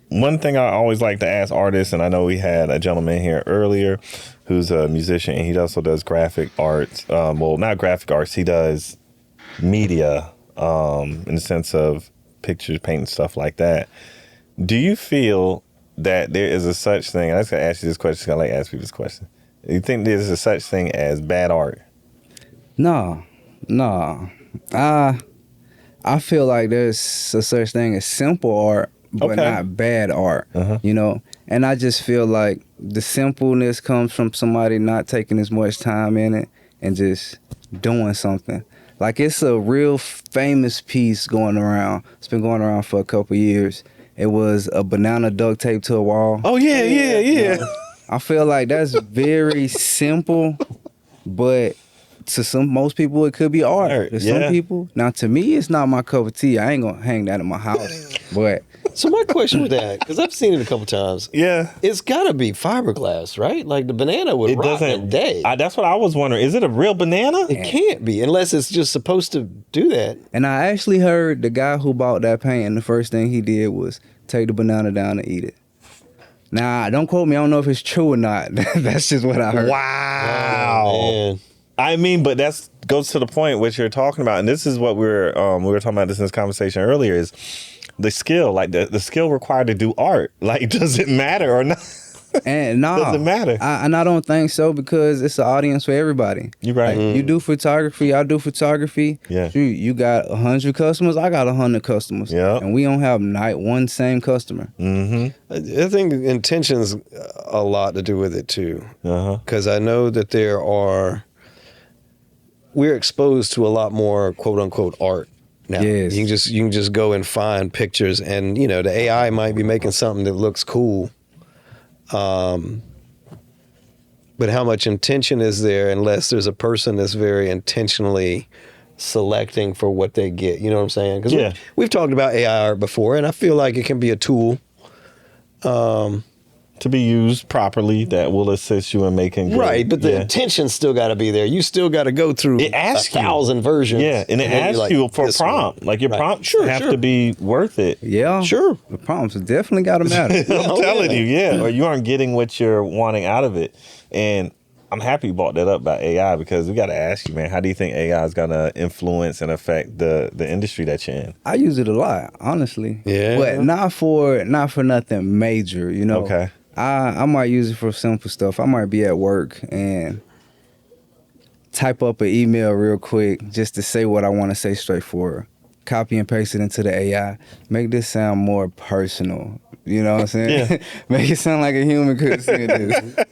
one thing I always like to ask artists, and I know we had a gentleman here earlier who's a musician, and he also does graphic arts. Well, not graphic arts, he does media in the sense of pictures, painting, stuff like that. Do you feel that there is a such thing? I was going to ask you this question. I like to ask people this question. Do you think there's a such thing as bad art? No. I feel like there's a such thing as simple art, but not bad art. You know, and I just feel like the simpleness comes from somebody not taking as much time in it and just doing something. Like, it's a real famous piece going around. It's been going around for a couple years. It was a banana duct taped to a wall. Oh, yeah. You know, I feel like that's very simple, but to most people, it could be art. To some people, now to me, it's not my cup of tea. I ain't gonna hang that in my house. But so my question with that, because I've seen it a couple times. Yeah, it's got to be fiberglass, right? Like the banana would rot in a day. That's what I was wondering. Is it a real banana? It can't be, unless it's just supposed to do that. And I actually heard the guy who bought that paint, and the first thing he did was take the banana down and eat it. Now, don't quote me. I don't know if it's true or not. That's just what I heard. Wow. Oh, man. I mean, but that goes to the point which you're talking about, and this is what we were talking about this in this conversation earlier, is the skill, like the skill required to do art. Like, does it matter or not? And no, doesn't matter. And I don't think so, because it's an audience for everybody. You're right. Like, you do photography, I do photography. Yeah. You got 100 customers, I got 100 customers. Yeah. And we don't have one same customer. I think intention's a lot to do with it too. Because I know that we're exposed to a lot more quote unquote art now. Yes. You can just go and find pictures, and you know the AI might be making something that looks cool. But how much intention is there unless there's a person that's very intentionally selecting for what they get? You know what I'm saying? Because we've talked about AI art before, and I feel like it can be a tool to be used properly that will assist you in making good. Right, but the intention's still got to be there. You still got to go through 1,000 versions. Yeah, and it asks you for a prompt. Like, your prompts have to be worth it. Yeah. Sure. The prompts definitely got to matter. I'm telling you, or you aren't getting what you're wanting out of it. And I'm happy you brought that up about AI, because we got to ask you, man, how do you think AI is going to influence and affect the industry that you're in? I use it a lot, honestly. Yeah. But not for nothing major, you know. Okay. I might use it for simple stuff. I might be at work and type up an email real quick just to say what I want to say straightforward. copy and paste it into the AI. Make this sound more personal. You know what I'm saying? Yeah. Make it sound like a human could say this.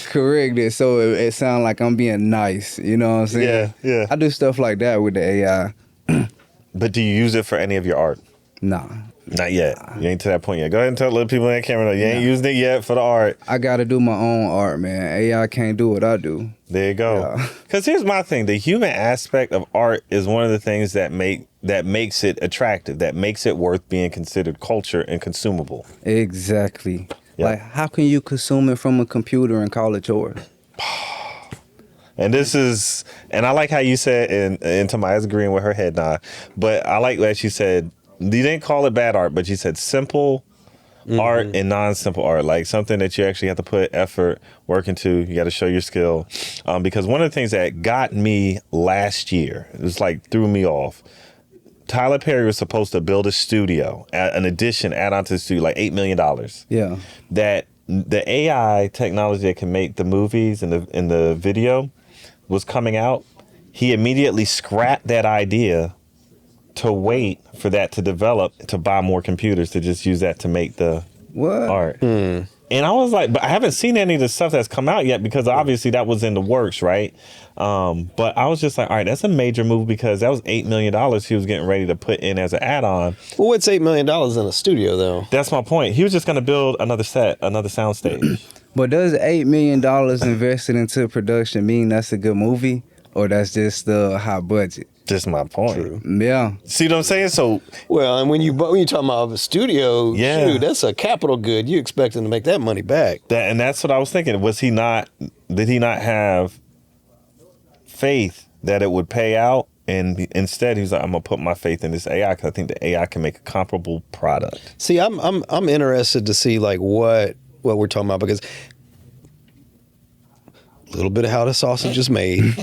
Correct it so it sounds like I'm being nice. You know what I'm saying? Yeah. I do stuff like that with the AI. But do you use it for any of your art? Nah. Not yet. You ain't to that point yet. Go ahead and tell little people in that camera, no, you ain't using it yet for the art. I got to do my own art, man. AI can't do what I do. There you go. Because here's my thing. The human aspect of art is one of the things that makes it attractive, that makes it worth being considered culture and consumable. Exactly. Yep. Like, how can you consume it from a computer and call it yours? And I like how you said, and Tamaya's agreeing with her head nod, but I like that you said, you didn't call it bad art, but you said simple art and non-simple art, like something that you actually have to put effort, work into. You got to show your skill. Because one of the things that got me last year, it was like threw me off. Tyler Perry was supposed to build a studio, an addition, add on to the studio, like $8 million. Yeah. That the AI technology that can make the movies and the video was coming out. He immediately scrapped that idea to wait for that to develop, to buy more computers, to just use that to make the art. And I was like, but I haven't seen any of the stuff that's come out yet, because obviously that was in the works, right? But I was just like, all right, that's a major move, because that was $8 million he was getting ready to put in as an add-on. Well, what's $8 million in a studio, though? That's my point. He was just going to build another soundstage. But does $8 million invested into production mean that's a good movie, or that's just the high budget? Just my point. True. Yeah. See what I'm saying? So, well, and when you talking about a studio, yeah, shoot, that's a capital good. You expect him to make that money back. And that's what I was thinking. Did he not have faith that it would pay out? And instead, he's like, I'm gonna put my faith in this AI, because I think the AI can make a comparable product. See, I'm interested to see like what we're talking about, because a little bit of how the sausage is made.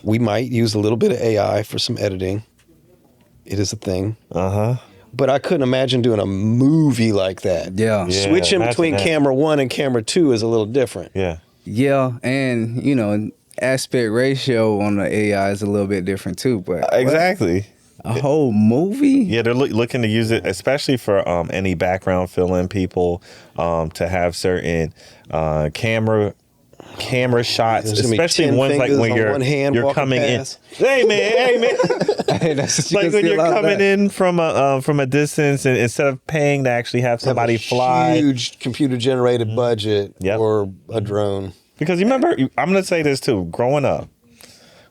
We might use a little bit of AI for some editing. It is a thing. But I couldn't imagine doing a movie like that. Yeah. Switching between camera 1 and camera 2 is a little different. Yeah. Yeah, and aspect ratio on the AI is a little bit different too. But exactly. A whole movie? Yeah, they're looking to use it, especially for any background fill-in people, to have certain camera shots, especially ones like when you're coming past. Hey man. Hey, that's like when you're coming in from a distance, and instead of paying to actually have somebody fly, huge computer generated budget or a drone. Because you remember, I'm gonna say this too. Growing up,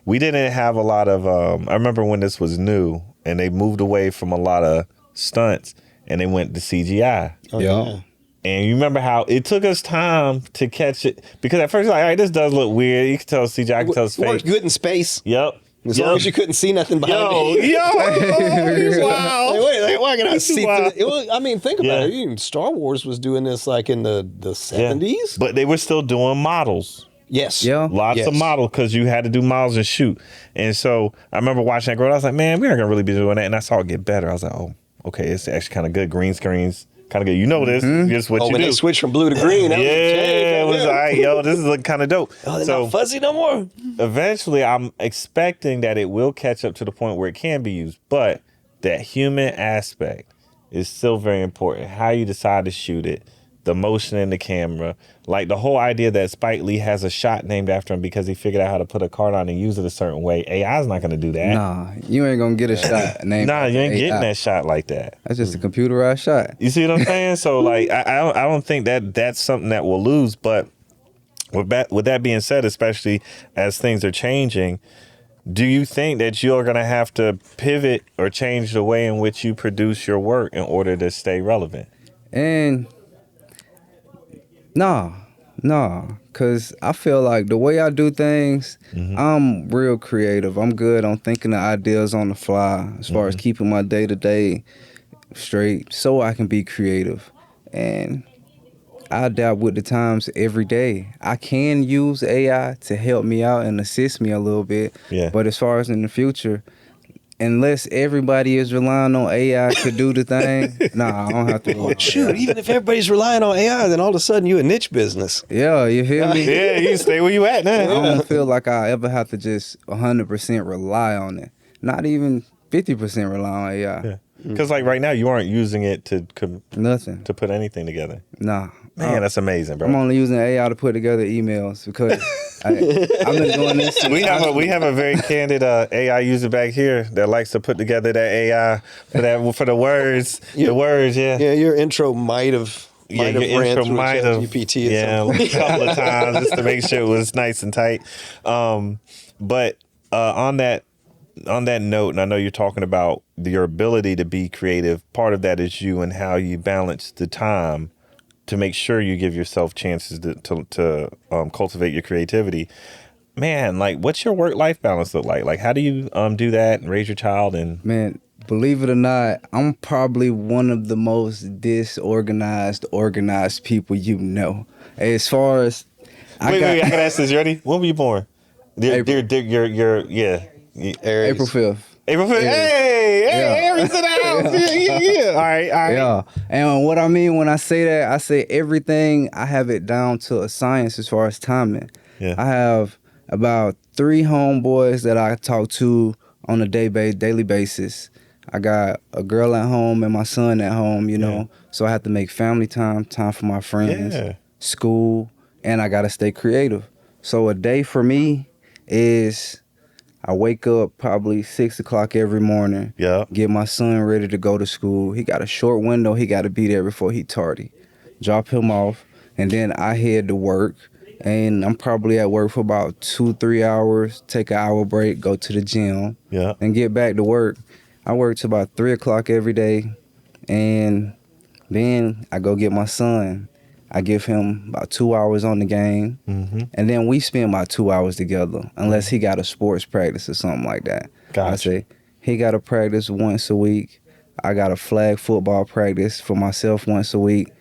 we didn't have a lot of. I remember when this was new, and they moved away from a lot of stunts, and they went to CGI. Oh, yeah. And you remember how it took us time to catch it, because at first you're like, all right, this does look weird. You can tell CGI, I can tell it's fake. It worked good in space. Yep. As long as you couldn't see nothing behind me. Wow. Wait, why can I see through it? I mean, think about it. Even Star Wars was doing this like in the 70s. Yeah. But they were still doing models. Yes. Yeah. Lots of models, because you had to do models and shoot. And so I remember watching that growing up. I was like, man, we're not going to really be doing that. And I saw it get better. I was like, oh, okay, it's actually kind of good. Green screens. Kind of good. You know this. Just what you do. When they switched from blue to green. It was all right, yo, this is kind of dope. Oh, they're not fuzzy no more. Eventually, I'm expecting that it will catch up to the point where it can be used. But that human aspect is still very important. How you decide to shoot it, the motion in the camera, like the whole idea that Spike Lee has a shot named after him because he figured out how to put a card on and use it a certain way. AI's not going to do that. Nah, you ain't going to get a shot named Nah, you ain't AI. getting that shot like that. That's just a computerized shot. You see what I'm saying? So like, I don't think that's something that we'll lose. But with that being said, especially as things are changing, do you think that you're going to have to pivot or change the way in which you produce your work in order to stay relevant? And nah, because I feel like the way I do things, I'm real creative. I'm good on thinking of ideas on the fly as far as keeping my day-to-day straight so I can be creative. And I adapt with the times every day. I can use AI to help me out and assist me a little bit. Yeah. But as far as in the future, unless everybody is relying on AI to do the thing, nah, I don't have to. Shoot, even if everybody's relying on AI, then all of a sudden you a niche business. Yeah, you feel me? Yeah, you stay where you at now. I don't feel like I ever have to just 100% rely on it. not even 50% rely on AI. Yeah. Because like right now, you aren't using it to Nothing. to put anything together. Nah. Man, that's amazing, bro. I'm only using AI to put together emails because I've been doing this since we have a very candid AI user back here that likes to put together that AI for the words. The words, yeah. Yeah, your intro might have ran through GPT a couple of times just to make sure it was nice and tight. But on that note, and I know you're talking about your ability to be creative, part of that is you and how you balance the time to make sure you give yourself chances to cultivate your creativity. Man, like, what's your work-life balance look like? Like, how do you do that and raise your child? And man, believe it or not, I'm probably one of the most organized people you know. As far as I gotta ask this. You ready? When were you born? April 5th. April 5th. Hey, Aries in the house. Yeah. All right. Yeah. And what I mean when I say that, I say everything, I have it down to a science as far as timing. Yeah. I have about 3 homeboys that I talk to on a daily basis. I got a girl at home and my son at home, you know. So I have to make family time for my friends, school, and I got to stay creative. So a day for me is I wake up probably 6 o'clock every morning. Yeah. Get my son ready to go to school. He got a short window. He got to be there before he tardy. Drop him off, and then I head to work. And I'm probably at work for about 2-3 hours. Take an hour break, go to the gym, and get back to work. I work till about 3 o'clock every day, and then I go get my son. I give him about 2 hours on the game, and then we spend about 2 hours together, unless he got a sports practice or something like that. Gotcha. I say, he got a practice once a week. I got a flag football practice for myself once a week,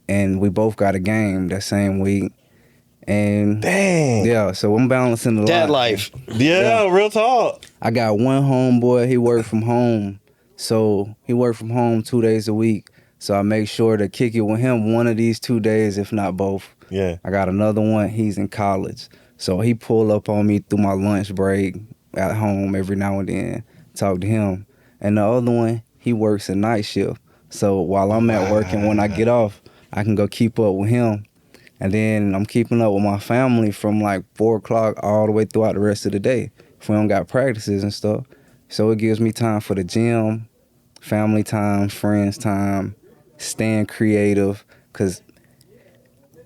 and we both got a game that same week. And dang. Yeah, so I'm balancing the dad life. Yeah, real talk. I got one homeboy, he worked from home. So he worked from home 2 days a week. So I make sure to kick it with him one of these 2 days, if not both. Yeah. I got another one, he's in college. So he pull up on me through my lunch break at home every now and then, talk to him. And the other one, he works a night shift. So while I'm at work and when I get off, I can go keep up with him. And then I'm keeping up with my family from like 4 o'clock all the way throughout the rest of the day if we don't got practices and stuff. So it gives me time for the gym, family time, friends time, staying creative. Because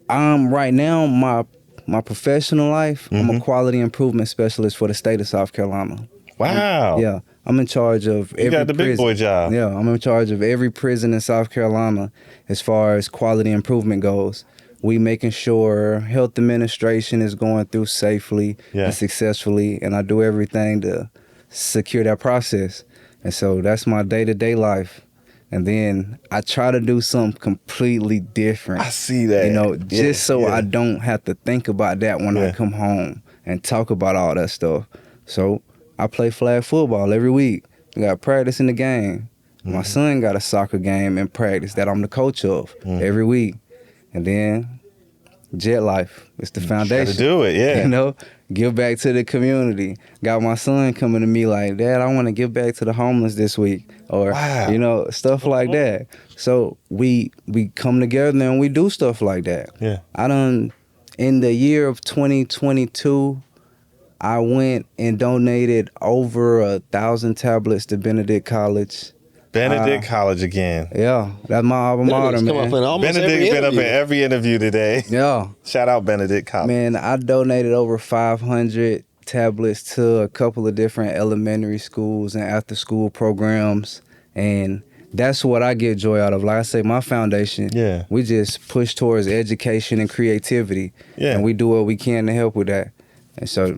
right now, my professional life, I'm a quality improvement specialist for the state of South Carolina. Wow. Yeah. I'm in charge of every prison. You got the big boy job. Yeah, I'm in charge of every prison in South Carolina as far as quality improvement goes. We making sure health administration is going through safely and successfully, and I do everything to secure that process. And so that's my day-to-day life. And then I try to do something completely different. I see that. You know, just so I don't have to think about that when I come home and talk about all that stuff. So I play flag football every week. We got practice in the game. My son got a soccer game in practice that I'm the coach of every week. And then Jet Life. It's the foundation. Got to do it, yeah. You know, give back to the community. Got my son coming to me like, Dad, I want to give back to the homeless this week. Or, you know, stuff like that. So we come together and we do stuff like that. Yeah. In the year of 2022, I went and donated over 1,000 tablets to Benedict College. Benedict College again. Yeah, that's my alma mater, man. Benedict been up in every interview today. Yeah. Shout out Benedict College. Man, I donated over 500 tablets to a couple of different elementary schools and after school programs. And that's what I get joy out of. Like I say, my foundation, we just push towards education and creativity. Yeah. And we do what we can to help with that. And so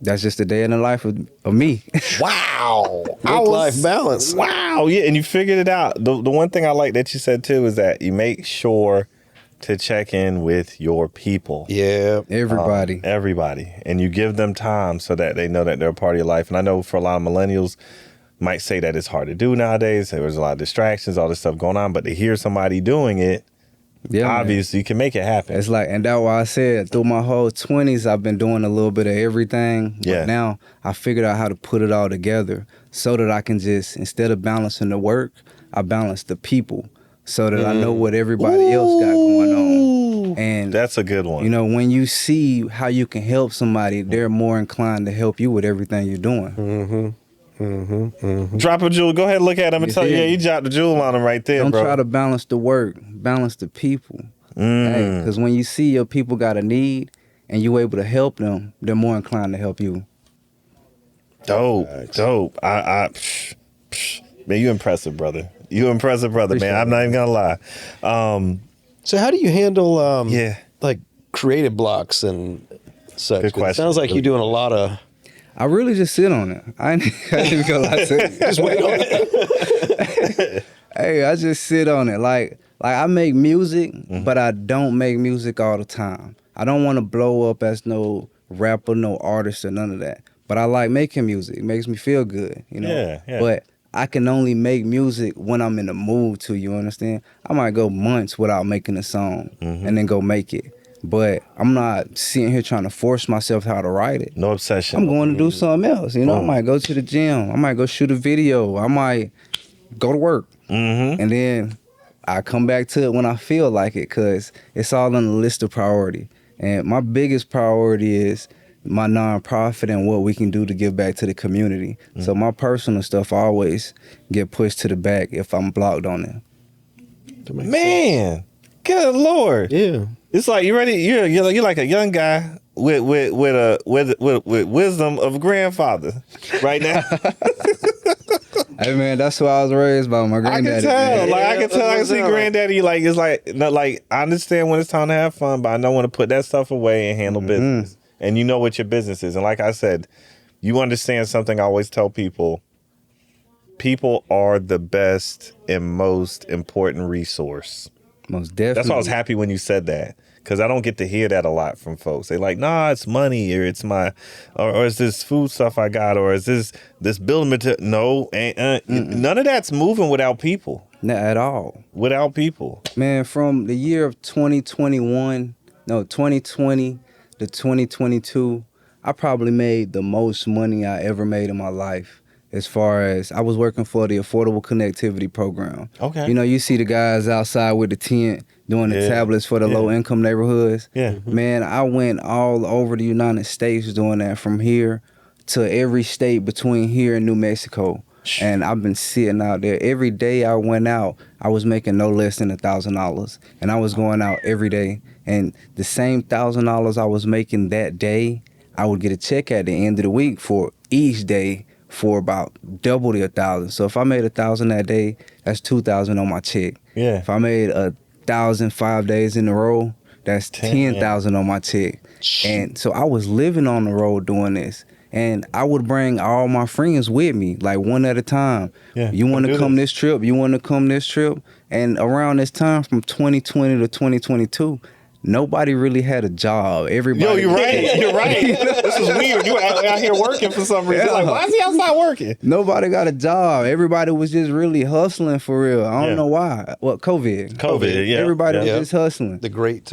that's just a day in the life of me. Wow. Work-life balance. Wow. Yeah, and you figured it out. The one thing I like that you said, too, is that you make sure to check in with your people. Yeah. Everybody. Everybody. And you give them time so that they know that they're a part of your life. And I know for a lot of millennials might say that it's hard to do nowadays. There's a lot of distractions, all this stuff going on. But to hear somebody doing it, Yeah, obviously, you can make it happen. It's like, and that's why I said through my whole 20s, I've been doing a little bit of everything. Yeah. But now I figured out how to put it all together so that I can just, instead of balancing the work, I balance the people so that I know what everybody else got going on. And that's a good one. You know, when you see how you can help somebody, they're more inclined to help you with everything you're doing. Drop a jewel. Go ahead and look at him and tell you, you dropped the jewel on him right there, Don't bro. try to balance the work, balance the people. Because when you see your people got a need and you able to help them, they're more inclined to help you. Dope. Man, you impressive, brother. You impressive, brother, man. I'm not even gonna lie. So how do you handle like creative blocks and such? Good question. It sounds like you're doing a lot of. I really just sit on it. I ain't even gonna lie to you. Just wait on it. Hey, I just sit on it. Like I make music, but I don't make music all the time. I don't want to blow up as no rapper, no artist, or none of that. But I like making music. It makes me feel good, you know. Yeah. But I can only make music when I'm in the mood to, you understand? I might go months without making a song and then go make it. But I'm not sitting here trying to force myself how to write it. No obsession. I'm going to do something else, you know? I might go to the gym. I might go shoot a video. I might go to work. And then I come back to it when I feel like it, because it's all on the list of priority. And my biggest priority is my nonprofit and what we can do to give back to the community. So my personal stuff always get pushed to the back if I'm blocked on it. Man, good Lord. Yeah. It's like you're ready. You're like a young guy with wisdom of a grandfather right now. Hey man, that's what I was raised by, my granddaddy. I can tell. I can see granddaddy. Like it's like not like I understand when it's time to have fun, but I don't want to put that stuff away and handle business. And you know what your business is. And like I said, you understand something I always tell people. People are the best and most important resource. Most definitely. That's why I was happy when you said that, because I don't get to hear that a lot from folks. They like, nah, it's money, or it's my, or it's this food stuff I got, or is this building material. No, none of that's moving without people. Not at all. Without people. Man, from the year of 2020 to 2022, I probably made the most money I ever made in my life. As far as I was working for the Affordable Connectivity Program. Okay. You know, you see the guys outside with the tent doing the tablets for the low-income neighborhoods. Yeah. Man, I went all over the United States doing that, from here to every state between here and New Mexico. And I've been sitting out there. Every day I went out, I was making no less than $1,000. And I was going out every day. And the same $1,000 I was making that day, I would get a check at the end of the week for each day for about double the 1,000. So if I made 1,000 that day, that's 2,000 on my check. Yeah. If I made 1,000 5 days in a row, that's 10,000 on my check. And so I was living on the road doing this. And I would bring all my friends with me, like one at a time. Yeah, you want to come this trip? You want to come this trip? And around this time, from 2020 to 2022, nobody really had a job. Everybody. Yo, you're right. You're right. This is weird. You out here working for some reason. Like, why is he outside working? Nobody got a job. Everybody was just really hustling for real. I don't know why. Well, COVID, yeah. Everybody was just hustling. The great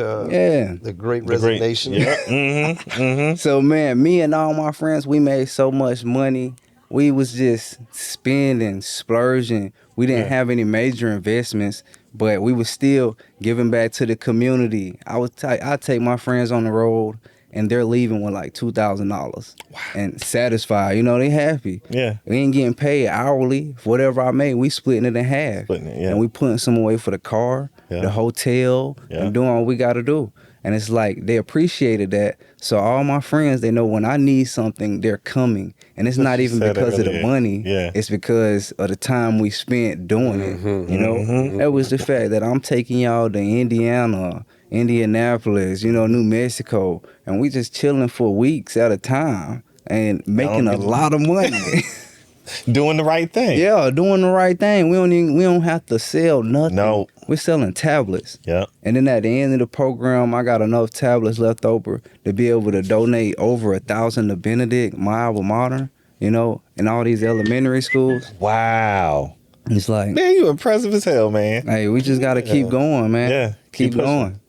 resignation. Yeah. So man, me and all my friends, we made so much money. We was just spending, splurging. We didn't have any major investments, but we was still giving back to the community. I take my friends on the road, and they're leaving with like $2,000 and satisfied. You know, they happy. Yeah. We ain't getting paid hourly. Whatever I made, we splitting it in half. And we putting some away for the car, the hotel, and doing what we got to do. And it's like they appreciated that. So all my friends, they know when I need something, they're coming. And it's not even because of the money. Yeah. It's because of the time we spent doing it. You know, that was the fact that I'm taking y'all to Indiana, Indianapolis, you know, New Mexico, and we just chilling for weeks at a time and making a lot of money. Doing the right thing. Yeah, doing the right thing. We don't have to sell nothing. No. We're selling tablets. Yeah. And then at the end of the program, I got enough tablets left over to be able to donate over 1,000 to Benedict, my alma mater, you know, and all these elementary schools. Wow. It's like, man, you impressive as hell, man. Hey, we just got to keep going, man. Yeah. Keep going.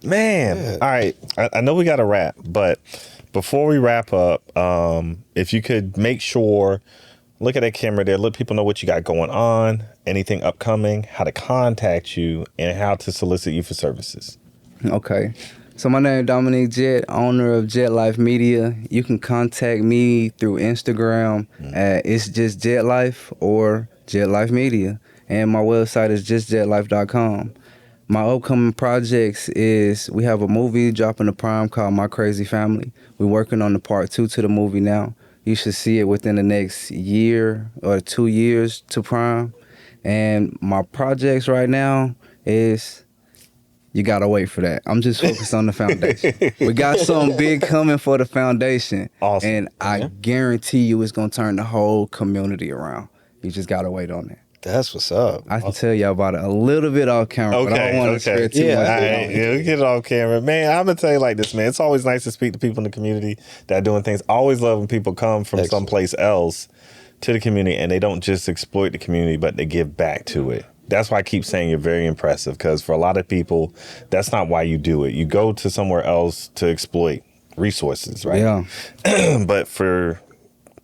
Man, Yeah. all right. I know we got to wrap, but before we wrap up, if you could make sure, look at that camera there, let people know what you got going on, anything upcoming, how to contact you, and how to solicit you for services. Okay. So my name is Dominique Jett, owner of Jet Life Media. You can contact me through Instagram at It's Just Jet Life or Jet Life Media. And my website is justjetlife.com. My upcoming projects is we have a movie dropping the Prime called My Crazy Family. We're working on the part 2 to the movie now. You should see it within the next year or 2 years to Prime. And my projects right now is, you gotta wait for that. I'm just focused on the foundation. We got something big coming for the foundation. Awesome. And I guarantee you it's gonna turn the whole community around. You just gotta wait on that. That's what's up. I can tell y'all about it a little bit off camera, but I don't want to spare too much. Yeah, we get it off camera. Man, I'm going to tell you like this, man. It's always nice to speak to people in the community that are doing things. I always love when people come from someplace else to the community and they don't just exploit the community, but they give back to it. That's why I keep saying you're very impressive, because for a lot of people, that's not why you do it. You go to somewhere else to exploit resources, right? Yeah. But for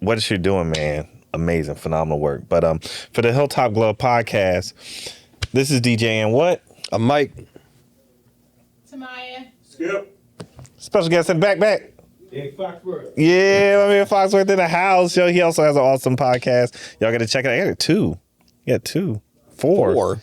what you're doing, man, amazing, phenomenal work. But for the Hilltop Glove podcast, this is DJ and what? I'm Mike. Tamaya. Skip. Special guest in the back. Big Foxworth. Yeah, my man Foxworth in the house. Yo, he also has an awesome podcast. Y'all gotta check it out. I got 2. You got 2. 4.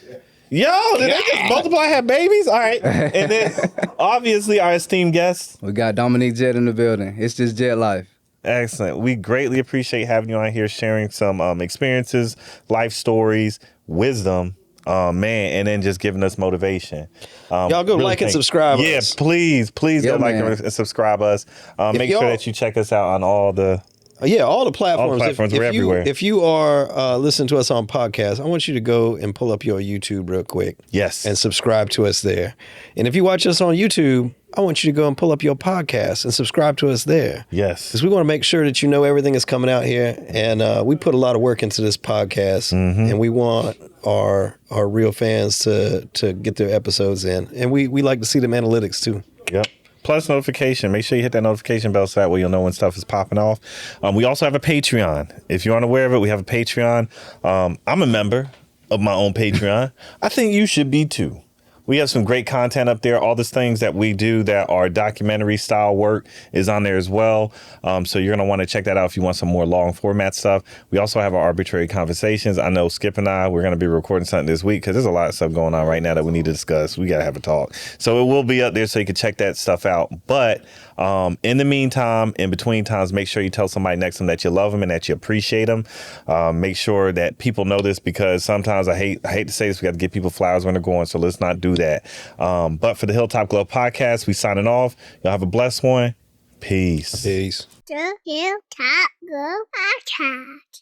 Yo, did they just multiply, have babies? All right. And then obviously our esteemed guest. We got Dominique Jett in the building. It's Just Jet Life. Excellent. We greatly appreciate having you on here, sharing some experiences, life stories, wisdom, man, and then just giving us motivation. Y'all go really like and subscribe us. Yeah, please go like and subscribe us. Make sure that you check us out on all the... all the platforms. All the platforms. We're everywhere. If you are listening to us on podcasts, I want you to go and pull up your YouTube real quick. Yes. And subscribe to us there. And if you watch us on YouTube, I want you to go and pull up your podcast and subscribe to us there. Yes. Because we want to make sure that you know everything is coming out here. And we put a lot of work into this podcast. And we want our real fans to get their episodes in. And we like to see them analytics too. Yep. Plus notification. Make sure you hit that notification bell so that way you'll know when stuff is popping off. We also have a Patreon. If you're unaware of it, we have a Patreon. I'm a member of my own Patreon. I think you should be too. We have some great content up there. All the things that we do that are documentary style work is on there as well. So you're going to want to check that out if you want some more long format stuff. We also have our arbitrary conversations. I know Skip and I, we're going to be recording something this week because there's a lot of stuff going on right now that we need to discuss. We got to have a talk. So it will be up there so you can check that stuff out. But in the meantime, in between times, make sure you tell somebody next to them that you love them and that you appreciate them. Make sure that people know this, because sometimes I hate to say this, we got to give people flowers when they're going. So let's not do that. But for the Hilltop Glove podcast, we signing off. Y'all have a blessed one. Peace. Peace. The Hilltop Glove Podcast.